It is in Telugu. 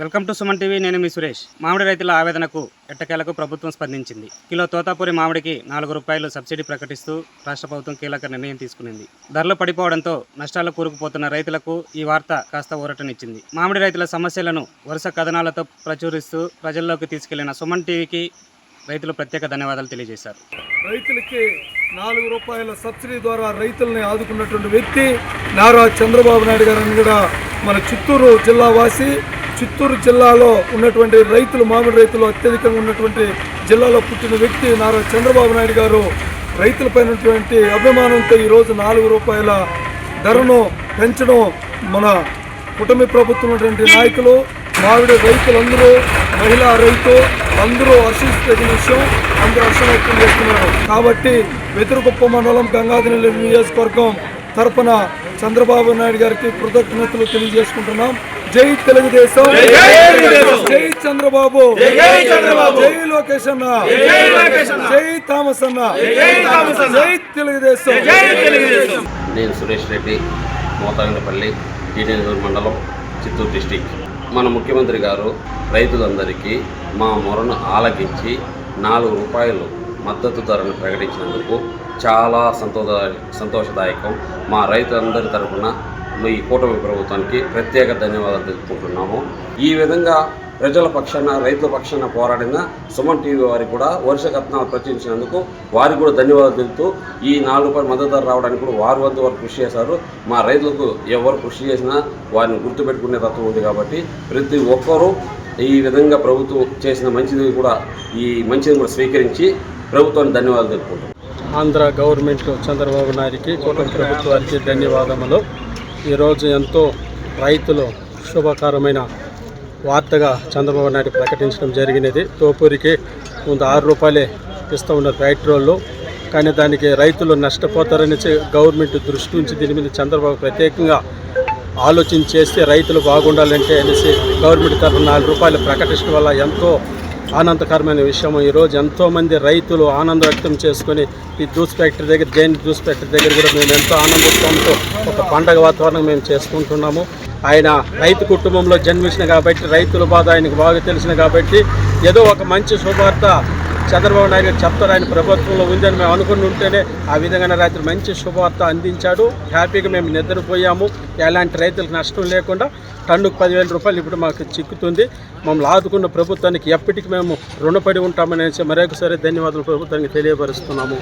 Welcome to Suman TV. నేను మీ సురేష్. మామిడి రైతుల ఆవేదనకు ఎట్టకేలకు ప్రభుత్వం స్పందించింది. కిలో తోతాపూరి మామిడికి ₹4 సబ్సిడీ ప్రకటిస్తూ రాష్ట్ర ప్రభుత్వం కీలక నిర్ణయం తీసుకునింది. ధరలు పడిపోవడంతో నష్టాలు కూరుకుపోతున్న రైతులకు ఈ వార్త కాస్త ఊరటనిచ్చింది. మామిడి రైతుల సమస్యలను వరుస కథనాలతో ప్రచురిస్తూ ప్రజల్లోకి తీసుకెళ్లిన సుమన్ టీవీకి రైతులు ప్రత్యేక ధన్యవాదాలు తెలియజేశారు. రైతులకి ₹4 సబ్సిడీ ద్వారా రైతుల్ని ఆదుకున్నటువంటి వ్యక్తి నారా చంద్రబాబు నాయుడు గారిని కూడా మన చిత్తూరు జిల్లా వాసి. చిత్తూరు జిల్లాలో ఉన్నటువంటి రైతులు, మామిడి రైతులు అత్యధికంగా ఉన్నటువంటి జిల్లాలో పుట్టిన వ్యక్తి నారా చంద్రబాబు నాయుడు గారు రైతులపైనటువంటి అభిమానంతో ఈరోజు ₹4 ధరను పెంచడం మన కుటుంబ ప్రభుత్వం ఉన్నటువంటి నాయకులు, మామిడి రైతులందరూ, మహిళా రైతు అందరూ హర్షించదగిన విషయం. అందరూ హర్షం వ్యక్తం చేస్తున్నారు. కాబట్టి వెదురుగుప్ప మండలం గంగాధరనెల్లి నియోజకవర్గం తరపున చంద్రబాబు నాయుడు గారికి కృతజ్ఞతలు తెలియజేసుకుంటున్నాం. జై తెలుగుదేశం, జై చంద్రబాబు, జై లోకేష్ అన్న, జై థామస్ అన్న, జై తెలుగుదేశం. నేను సురేష్ రెడ్డి, మోతాంగపల్లి, టీడీనగర్ మండలం, చిత్తూరు డిస్టిక్. మన ముఖ్యమంత్రి గారు రైతులందరికీ మా మొరను ఆలకించి ₹4 మద్దతు ధరను ప్రకటించినందుకు చాలా సంతోషదాయకం. మా రైతులందరి తరఫున ఈ కూటమి ప్రభుత్వానికి ప్రత్యేక ధన్యవాదాలు తెలుపుకుంటున్నాము. ఈ విధంగా ప్రజల పక్షాన, రైతుల పక్షాన పోరాడిన సుమన్ టీవీ వారికి కూడా వరుస కథనాలు ప్రచురించినందుకు వారికి కూడా ధన్యవాదాలు తెలుపుతూ ఈ ₹4 మద్దతు ధర రావడానికి కూడా వారి వంతు వారు కృషి చేశారు. మా రైతులకు ఎవరు కృషి చేసినా వారిని గుర్తుపెట్టుకునే తత్వం ఉంది. కాబట్టి ప్రతి ఒక్కరూ ఈ విధంగా ప్రభుత్వం చేసిన మంచిది కూడా, ఈ మంచిని కూడా స్వీకరించి ప్రభుత్వానికి ధన్యవాదాలు తెలుపుకుంటాం. ఆంధ్ర గవర్నమెంట్ చంద్రబాబు నాయుడికి, కూటమి ప్రభుత్వానికి ధన్యవాదములు. ఈరోజు ఎంతో రైతులు శుభకరమైన వార్తగా చంద్రబాబు నాయుడు ప్రకటించడం జరిగినది. తోపూరికి ముందు ₹6 ఇస్తూ ఉన్నారు పెట్రోల్, కానీ దానికి రైతులు నష్టపోతారని గవర్నమెంట్ దృష్టి నుంచి దీని మీద చంద్రబాబు ప్రత్యేకంగా ఆలోచన చేస్తే రైతులు బాగుండాలంటే అనేసి గవర్నమెంట్ తరఫున ₹4 ప్రకటించడం వల్ల ఎంతో ఆనందకరమైన విషయం. ఈరోజు ఎంతోమంది రైతులు ఆనందం వ్యక్తం చేసుకొని ఈ జ్యూస్ ఫ్యాక్టరీ దగ్గర, జైన్ జ్యూస్ ఫ్యాక్టరీ దగ్గర కూడా మేము ఎంతో ఆనందిస్తాంతో ఒక పండగ వాతావరణం మేము చేసుకుంటున్నాము. ఆయన రైతు కుటుంబంలో జన్మించిన కాబట్టి రైతుల బాధ ఆయనకు బాగా తెలిసిన కాబట్టి ఏదో ఒక మంచి శుభవార్త చంద్రబాబు నాయుడు గారు చెప్తారు, ఆయన ప్రభుత్వంలో ఉందని మేము అనుకుని ఉంటేనే ఆ విధంగా రాత్రి మంచి శుభవార్త అందించాడు. హ్యాపీగా మేము నిద్రపోయాము. ఎలాంటి రైతులకు నష్టం లేకుండా టన్నుకు ₹10,000 ఇప్పుడు మాకు చిక్కుతుంది. మమ్మల్ని ఆదుకున్న ప్రభుత్వానికి ఎప్పటికీ మేము రుణపడి ఉంటామనేసి మరొకసారి ధన్యవాదాలు ప్రభుత్వానికి తెలియపరుస్తున్నాము.